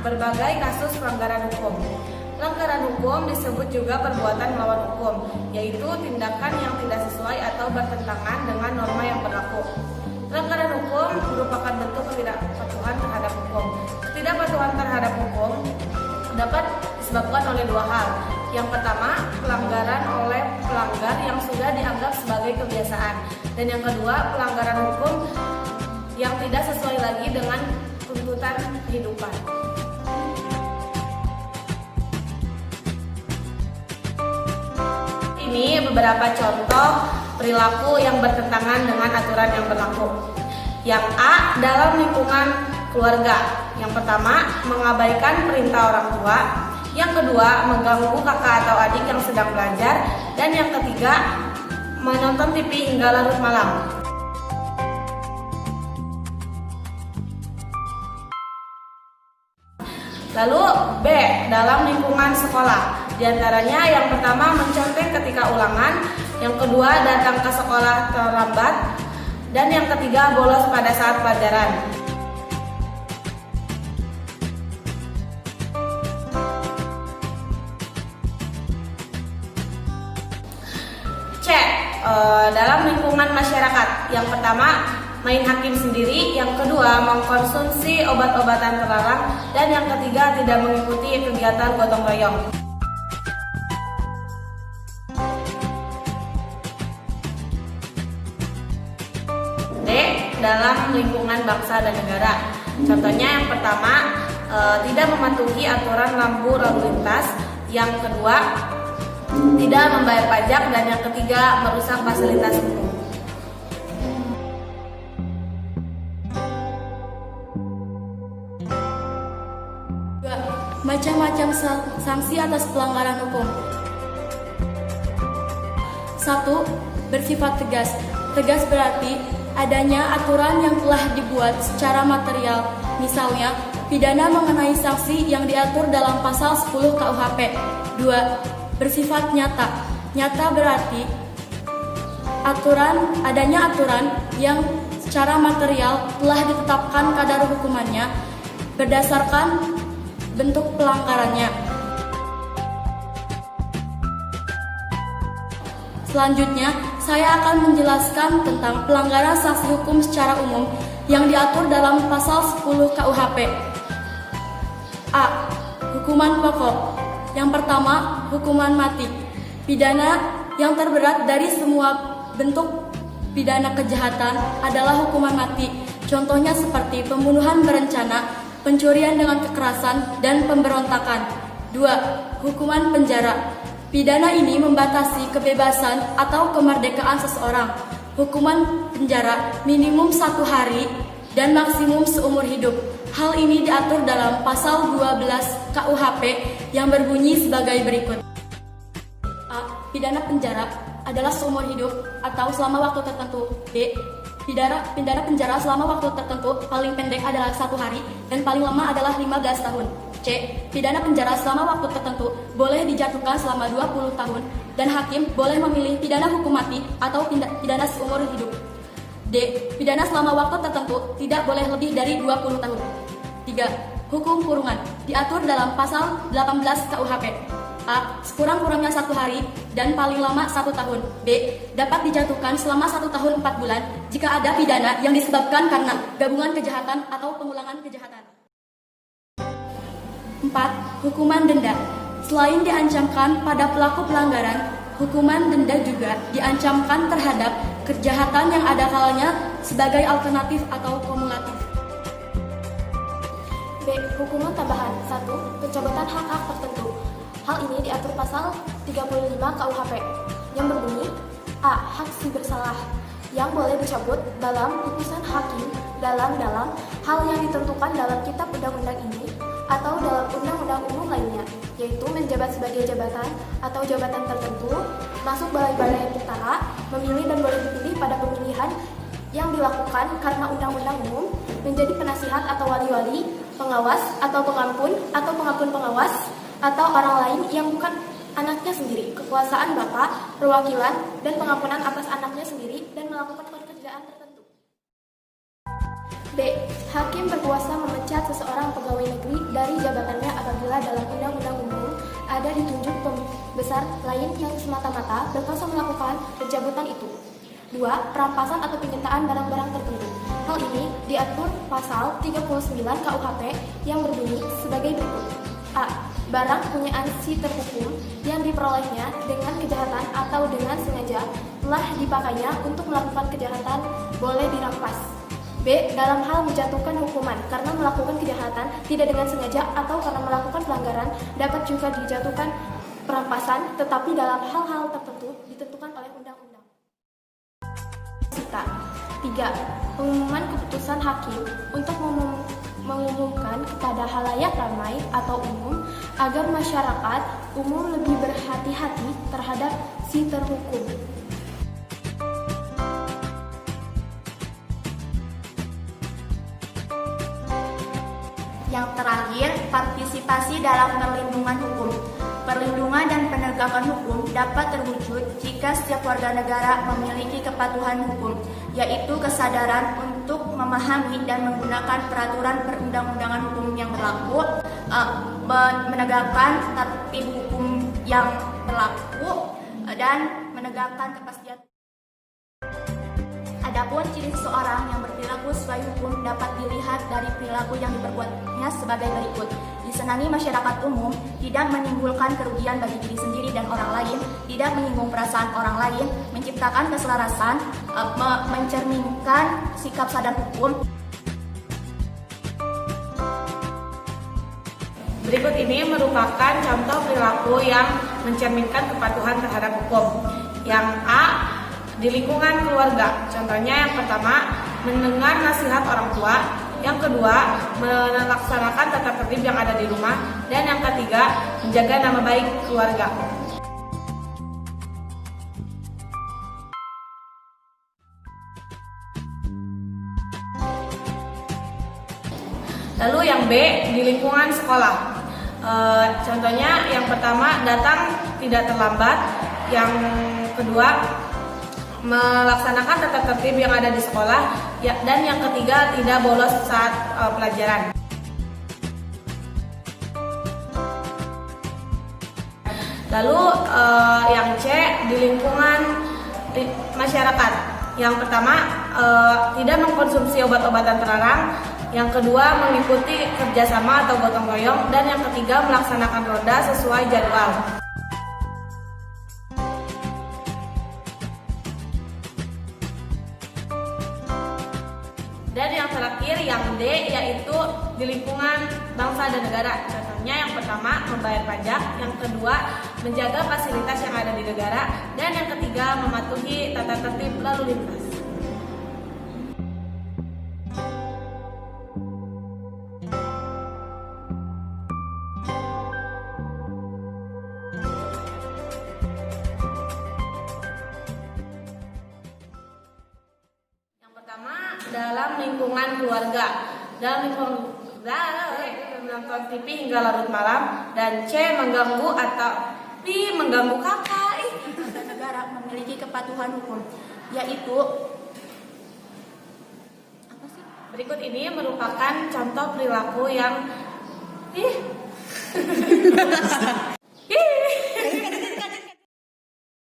berbagai kasus pelanggaran hukum. Pelanggaran hukum disebut juga perbuatan melawan hukum, yaitu tindakan yang tidak sesuai atau bertentangan dengan norma yang berlaku. Pelanggaran hukum merupakan bentuk ketidakpatuhan terhadap hukum. Ketidakpatuhan terhadap hukum dapat disebabkan oleh dua hal. Yang pertama, pelanggaran oleh pelanggar yang sudah dianggap sebagai kebiasaan. Dan yang kedua, pelanggaran hukum yang tidak sesuai lagi dengan tuntutan kehidupan. Ini beberapa contoh perilaku yang bertentangan dengan aturan yang berlaku. Yang A, dalam lingkungan keluarga. Yang pertama, mengabaikan perintah orang tua. Yang kedua, mengganggu kakak atau adik yang sedang belajar. Dan yang ketiga, menonton TV hingga larut malam. Lalu B, dalam lingkungan sekolah. Di antaranya yang pertama, mencontek ketika ulangan. Yang kedua, datang ke sekolah terlambat. Dan yang ketiga, bolos pada saat pelajaran. C, dalam lingkungan masyarakat. Yang pertama, main hakim sendiri. Yang kedua, mengkonsumsi obat-obatan terlarang. Dan yang ketiga, tidak mengikuti kegiatan gotong royong. D, dalam lingkungan bangsa dan negara. Contohnya yang pertama, tidak mematuhi aturan lampu lalu lintas. Yang kedua, tidak membayar pajak. Dan yang ketiga, merusak fasilitas umum. Macam-macam sanksi atas pelanggaran hukum. 1. Bersifat tegas. Tegas berarti adanya aturan yang telah dibuat secara material, misalnya pidana mengenai sanksi yang diatur dalam pasal 10 KUHP. 2. Bersifat nyata. Nyata berarti adanya aturan yang secara material telah ditetapkan kadar hukumannya berdasarkan bentuk pelanggarannya. Selanjutnya, saya akan menjelaskan tentang pelanggaran sanksi hukum secara umum yang diatur dalam pasal 10 KUHP. A. Hukuman pokok. Yang pertama, hukuman mati. Pidana yang terberat dari semua bentuk pidana kejahatan adalah hukuman mati. Contohnya seperti pembunuhan berencana, pencurian dengan kekerasan, dan pemberontakan. 2. Hukuman penjara. Pidana ini membatasi kebebasan atau kemerdekaan seseorang. Hukuman penjara minimum 1 hari dan maksimum seumur hidup. Hal ini diatur dalam pasal 12 KUHP yang berbunyi sebagai berikut. A. Pidana penjara adalah seumur hidup atau selama waktu tertentu. B. Pidana penjara selama waktu tertentu paling pendek adalah 1 hari dan paling lama adalah 15 tahun. C. Pidana penjara selama waktu tertentu boleh dijatuhkan selama 20 tahun dan hakim boleh memilih pidana hukum mati atau pidana seumur hidup. D. Pidana selama waktu tertentu tidak boleh lebih dari 20 tahun. 3. Hukum kurungan diatur dalam pasal 18 KUHP. A. Sekurang-kurangnya 1 hari dan paling lama 1 tahun. B. Dapat dijatuhkan selama 1 tahun 4 bulan jika ada pidana yang disebabkan karena gabungan kejahatan atau pengulangan kejahatan. 4. Hukuman denda. Selain diancamkan pada pelaku pelanggaran, hukuman denda juga diancamkan terhadap kejahatan yang ada kalanya sebagai alternatif atau kumulatif. B. Hukuman tambahan. 1. Pencabutan hak-hak tertentu. Hal ini diatur pasal 35 KUHP yang berbunyi A. Hak si bersalah yang boleh dicabut dalam putusan hakim dalam hal yang ditentukan dalam kitab undang-undang ini atau dalam undang-undang umum lainnya, yaitu menjabat sebagai jabatan atau jabatan tertentu, masuk balai-balai tentara, memilih dan boleh dipilih pada pemilihan yang dilakukan karena undang-undang umum, menjadi penasihat atau wali-wali, pengawas atau pengampun pengawas, atau orang lain yang bukan anaknya sendiri, kekuasaan bapak, perwakilan, dan pengampunan atas anaknya sendiri dan melakukan pekerjaan tertentu. B. B. Hakim berkuasa memecat seseorang pegawai negeri dari jabatannya apabila dalam undang-undang umum ada ditunjuk pembesar lain yang semata-mata berkuasa melakukan pencabutan itu. 2. Perampasan atau penyitaan barang-barang tertentu. Hal ini diatur pasal 39 KUHP yang berbunyi sebagai berikut. A. Barang punyaan si terhukum yang diperolehnya dengan kejahatan atau dengan sengaja telah dipakainya untuk melakukan kejahatan boleh dirampas. B. Dalam hal menjatuhkan hukuman karena melakukan kejahatan tidak dengan sengaja atau karena melakukan pelanggaran dapat juga dijatuhkan perampasan, tetapi dalam hal-hal tertentu ditentukan oleh undang-undang. 3. Pengumuman keputusan hakim untuk mengumumkan kepada halayak ramai atau umum agar masyarakat umum lebih berhati-hati terhadap si terhukum. Yang terakhir, partisipasi dalam perlindungan hukum. Perlindungan dan penegakan hukum dapat terwujud jika setiap warga negara memiliki kepatuhan hukum, yaitu kesadaran untuk memahami dan menggunakan peraturan perundang-undangan hukum yang berlaku, menegakkan tertib hukum yang berlaku, dan menegakkan kepastian. Adapun ciri seseorang yang berperilaku sesuai hukum dapat dilihat dari perilaku yang diperbuatnya sebagai berikut. Disenangi masyarakat umum, tidak menimbulkan kerugian bagi diri sendiri dan orang lain, tidak menyinggung perasaan orang lain, menciptakan keselarasan, mencerminkan sikap sadar hukum. Berikut ini merupakan contoh perilaku yang mencerminkan kepatuhan terhadap hukum. Yang A, di lingkungan keluarga. Contohnya yang pertama, mendengar nasihat orang tua. Yang kedua, melaksanakan tata tertib yang ada di rumah. Dan yang ketiga, menjaga nama baik keluarga. Lalu yang B, di lingkungan sekolah. Contohnya yang pertama, datang tidak terlambat. Yang kedua, melaksanakan tata tertib yang ada di sekolah, dan yang ketiga tidak bolos saat pelajaran. Lalu yang C, di lingkungan masyarakat. Yang pertama, tidak mengkonsumsi obat-obatan terlarang. Yang kedua, mengikuti kerjasama atau gotong royong. Dan yang ketiga, melaksanakan roda sesuai jadwal. Dan yang terakhir yang D, yaitu di lingkungan bangsa dan negara. Contohnya yang pertama, membayar pajak. Yang kedua, menjaga fasilitas yang ada di negara. Dan yang ketiga, mematuhi tata tertib lalu lintas. Dalam lingkungan keluarga, dalam lingkungan menonton TV hingga larut malam, dan C, mengganggu atau D, mengganggu kakak. Negara memiliki kepatuhan hukum, yaitu apa sih? Berikut ini merupakan contoh perilaku yang